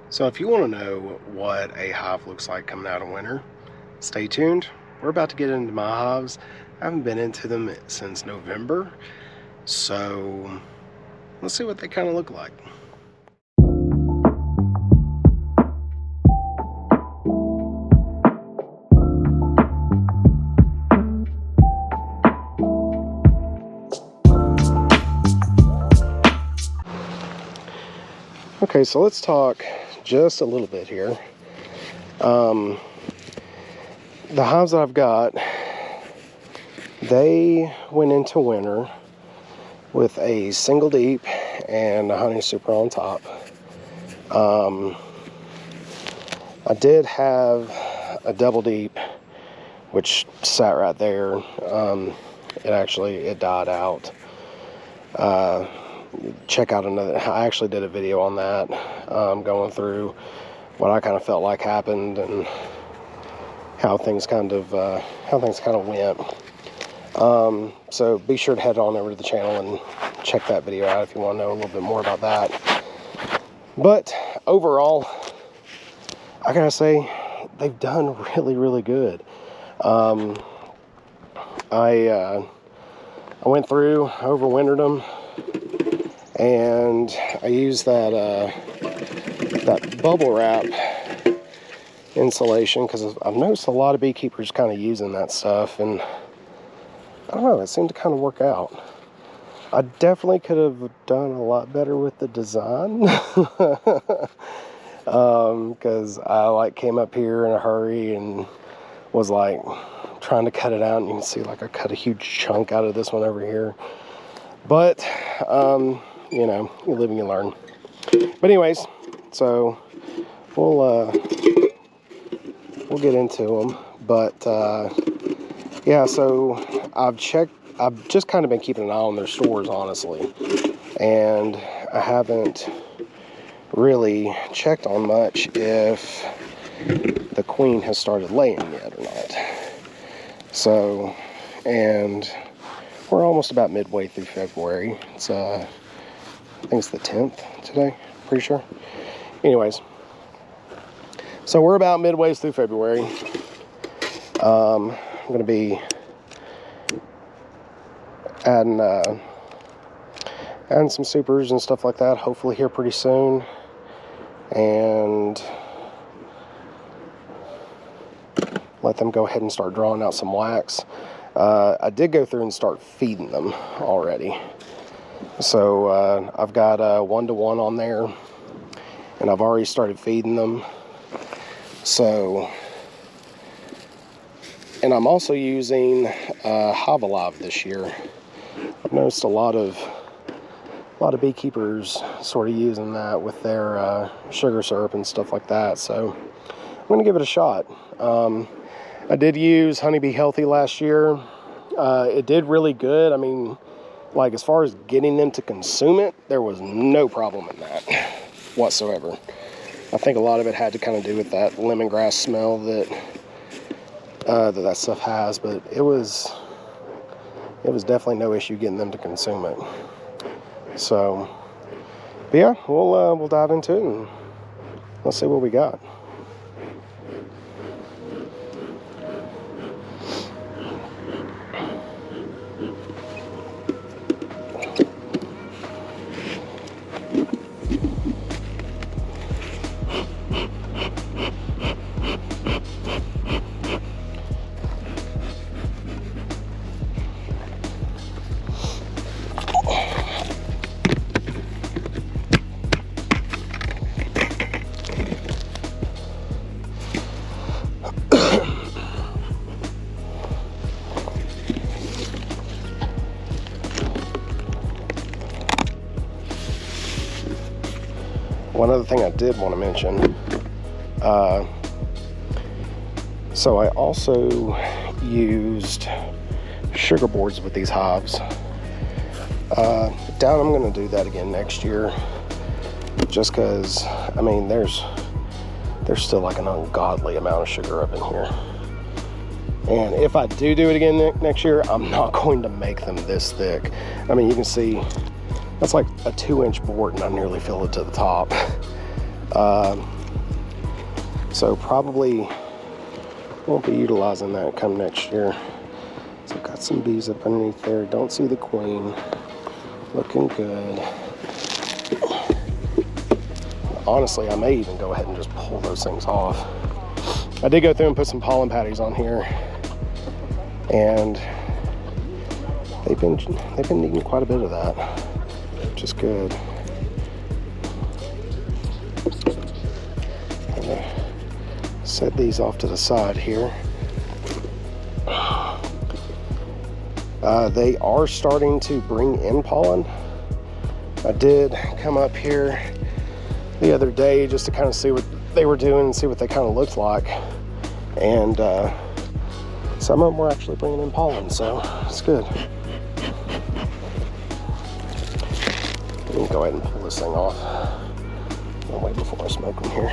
So if you want to know what a hive looks like coming out of winter, stay tuned. We're about to get into my hives. I haven't been into them since November, so let's see what they kind of look like. Okay, so let's talk just a little bit here. The hives that I've got, they went into winter with a single deep and a honey super on top. I did have a double deep, which sat right there. It died out. Check out another. I actually did a video on that, going through what I kind of felt like happened and how things kind of went. So be sure to head on over to the channel and check that video out if you want to know a little bit more about that. But overall, I gotta say they've done really good. I went through, overwintered them, and I used that bubble wrap insulation because I've noticed a lot of beekeepers kind of using that stuff, and I don't know, it seemed to kind of work out. I definitely could have done a lot better with the design because I came up here in a hurry and was trying to cut it out, and you can see I cut a huge chunk out of this one over here. But you know, you live and you learn. But anyways, so we'll get into them. But yeah, so I've just kind of been keeping an eye on their stores, honestly, and I haven't really checked on much if the queen has started laying yet or not. So, and we're almost about midway through February. It's I think it's the 10th today, pretty sure. Anyways, so we're about midway through February. I'm going to be adding some supers and stuff like that, hopefully here pretty soon. And let them go ahead and start drawing out some wax. I did go through and start feeding them already. So I've got a 1-to-1 on there, and I've already started feeding them. So, and I'm also using Hive this year. I've noticed a lot of beekeepers sort of using that with their sugar syrup and stuff like that. So I'm going to give it a shot. I did use Honeybee Healthy last year. It did really good. I mean, as far as getting them to consume it, there was no problem in that whatsoever. I think a lot of it had to kind of do with that lemongrass smell that stuff has, but it was definitely no issue getting them to consume it. So, but yeah, we'll dive into it and let's see what we got. One other thing I did want to mention, so I also used sugar boards with these hives. Doubt I'm going to do that again next year, just because, I mean, there's still an ungodly amount of sugar up in here. And if I do it again next year, I'm not going to make them this thick. I mean, you can see that's like a 2-inch board and I nearly filled it to the top. So probably won't be utilizing that come next year. So I've got some bees up underneath there. Don't see the queen. Looking good. Honestly, I may even go ahead and just pull those things off. I did go through and put some pollen patties on here, and they've been eating quite a bit of that, which is good. I'm gonna set these off to the side here. They are starting to bring in pollen. I did come up here the other day just to kind of see what they were doing and see what they kind of looked like, and some of them were actually bringing in pollen, so it's good. Let me go ahead and pull this thing off. I'll wait before I smoke them here.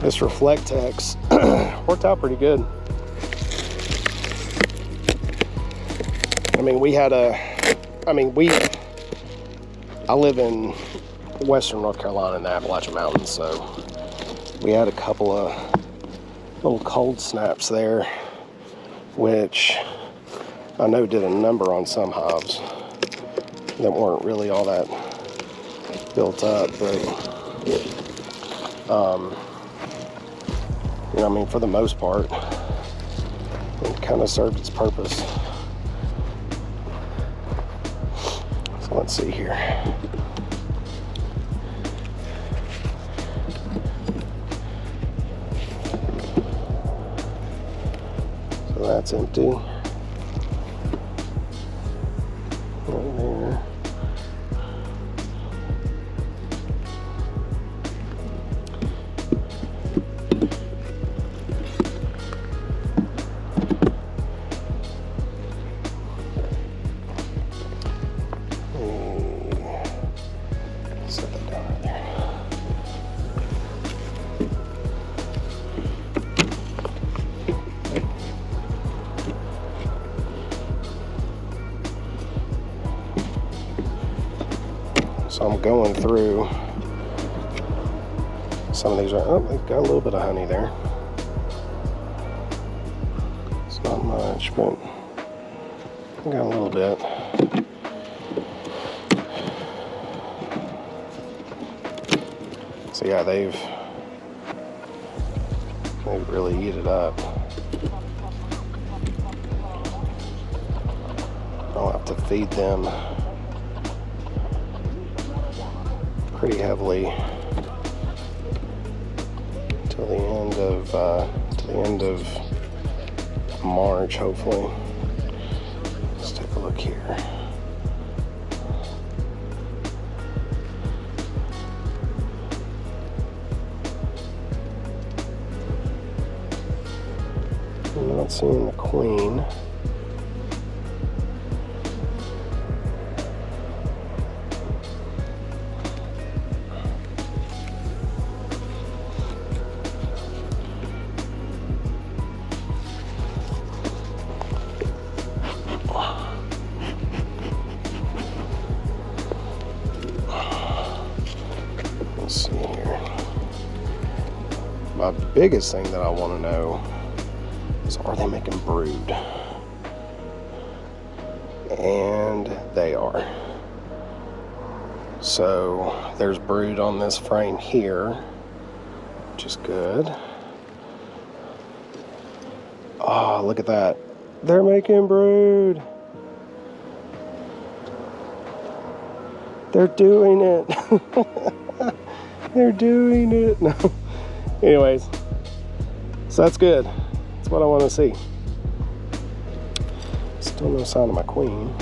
This Reflectex worked out pretty good. I mean, I live in western North Carolina in the Appalachian Mountains, so we had a couple of little cold snaps there, which I know did a number on some hives that weren't really all that built up, but you know, I mean, for the most part, it kind of served its purpose. So let's see here. So that's empty. Right there. So I'm going through some of these. Oh, they've got a little bit of honey there. It's not much, but I got a little bit. So yeah, they've really eat it up. I'll have to feed them pretty heavily till the end of March, hopefully. Let's take a look here. I'm not seeing the queen. Let's see here. My biggest thing that I want to know is, are they making brood? And they are. So there's brood on this frame here, which is good. Oh, look at that. They're making brood. They're doing it. They're doing it. No. Anyways, so that's good. That's what I want to see. Still no sign of my queen.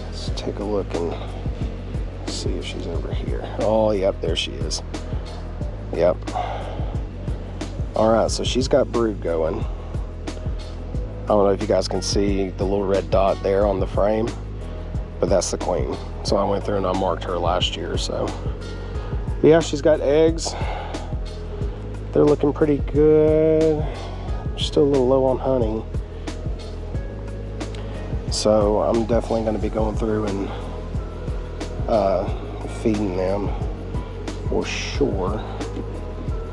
Let's take a look and see if she's over here. Oh, yep, there she is. Yep. All right, so she's got brood going. I don't know if you guys can see the little red dot there on the frame, but that's the queen. So I went through and I marked her last year. So yeah, she's got eggs. They're looking pretty good. still a little low on honey. So I'm definitely going to be going through and feeding them for sure,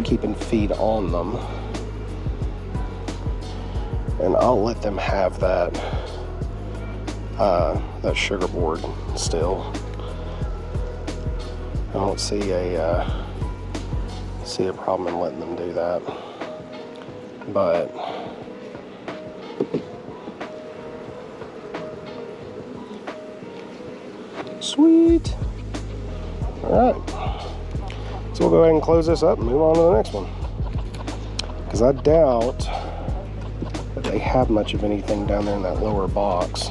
keeping feed on them, and I'll let them have that sugar board still. I don't see a problem in letting them do that, but sweet. All right, so we'll go ahead and close this up and move on to the next one, because I doubt that they have much of anything down there in that lower box.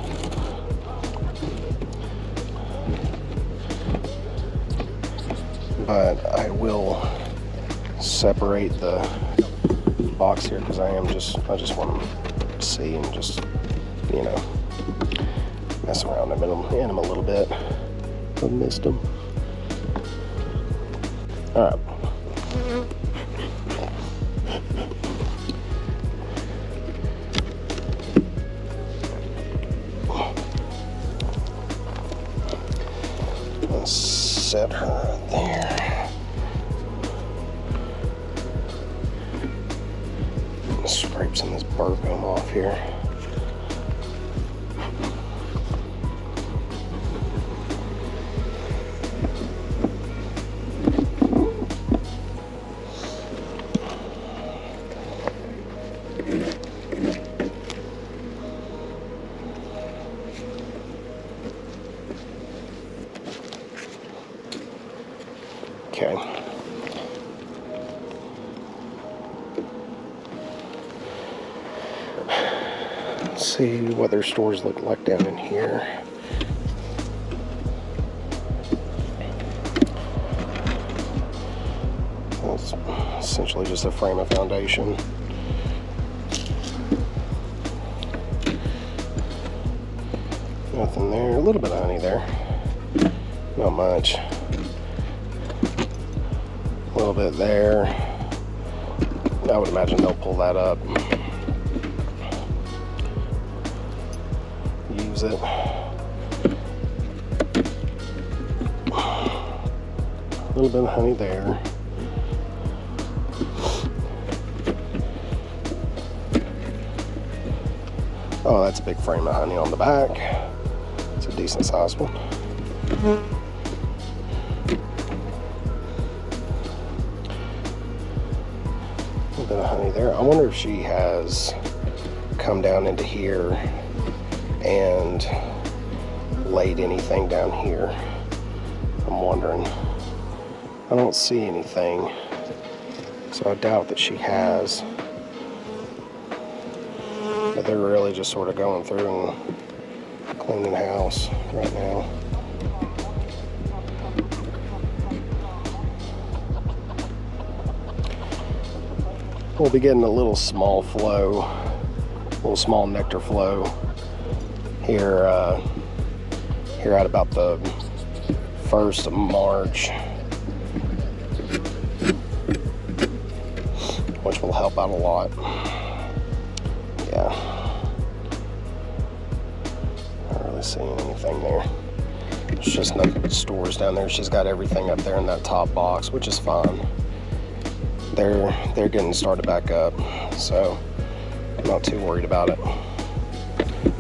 But I will separate the box here, because I just want them to see and just, you know, mess around in them a little bit. I missed them. All right. Let's set her there. Scrape some of this burr gum off here. Okay. Let's see what their stores look like down in here. It's essentially just a frame of foundation. Nothing there. A little bit of honey there. Not much. A little bit there. I would imagine they'll pull that up. Use it. A little bit of honey there. Oh, that's a big frame of honey on the back. It's a decent sized one. A bit of honey there. I wonder if she has come down into here and laid anything down here. I'm wondering. I don't see anything, so I doubt that she has. But they're really just sort of going through and cleaning house right now. We'll be getting a little small flow, a little small nectar flow here, here at about the 1st of March, which will help out a lot. Yeah, not really seeing anything there. There's just nothing but stores down there. She's got everything up there in that top box, which is fine. They're getting started back up, so I'm not too worried about it.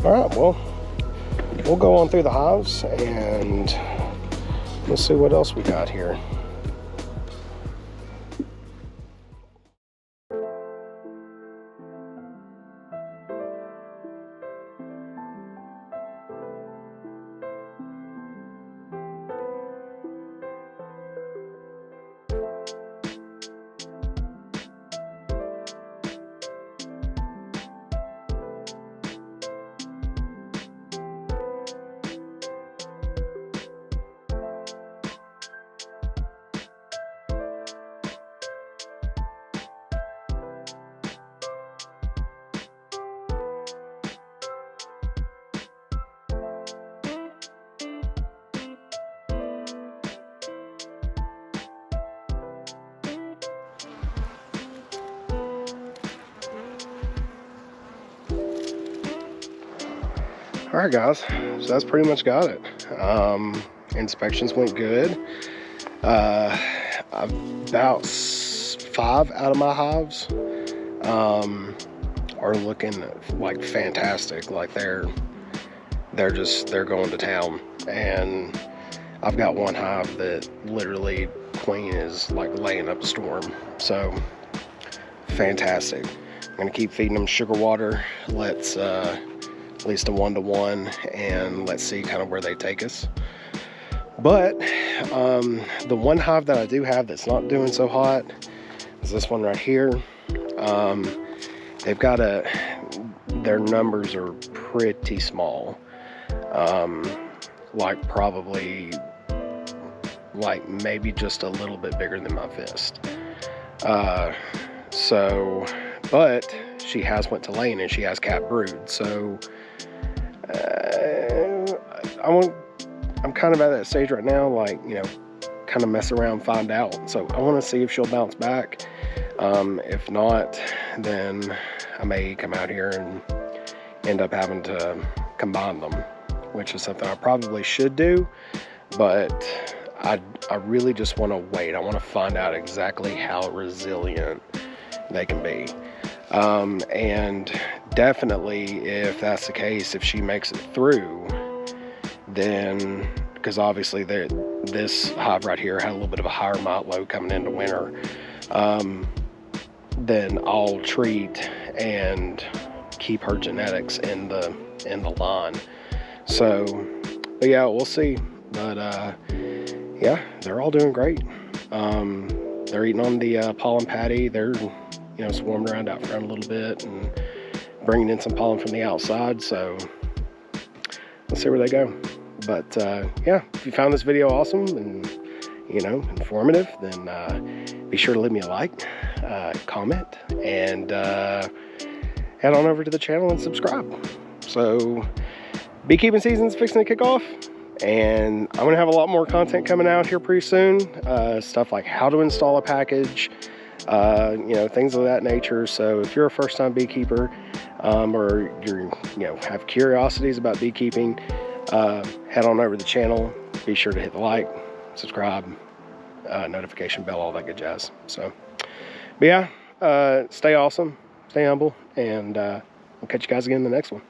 All right, well, we'll go on through the hives and we'll see what else we got here. All right, guys, so that's pretty much got it. Inspections went good. About 5 out of my hives are looking like fantastic. Like they're going to town. And I've got one hive that literally queen is like laying up a storm. So fantastic. I'm gonna keep feeding them sugar water. Let's at least a 1-to-1, and let's see kind of where they take us. But the one hive that I do have that's not doing so hot is this one right here. They've got their numbers are pretty small. Like probably like maybe just a little bit bigger than my fist. But she has went to laying and she has cat brood. So I'm kind of at that stage right now, like, you know, kind of mess around, find out. So I want to see if she'll bounce back. If not, then I may come out here and end up having to combine them, which is something I probably should do, but I really just want to wait. I want to find out exactly how resilient they can be. And definitely, if that's the case, if she makes it through, then, because obviously this hive right here had a little bit of a higher mite load coming into winter, then I'll treat and keep her genetics in the line. So, but yeah, we'll see. But yeah, they're all doing great. They're eating on the pollen patty. They're, you know, swarming around out front a little bit and bringing in some pollen from the outside. So let's see where they go. But yeah, if you found this video awesome and, you know, informative, then be sure to leave me a like, comment, and head on over to the channel and subscribe. So beekeeping season's fixing to kick off, and I'm gonna have a lot more content coming out here pretty soon. Stuff like how to install a package, you know, things of that nature. So if you're a first-time beekeeper, or you know, have curiosities about beekeeping, head on over to the channel. Be sure to hit the like, subscribe, notification bell, all that good jazz. So, but yeah, stay awesome, stay humble, and I'll catch you guys again in the next one.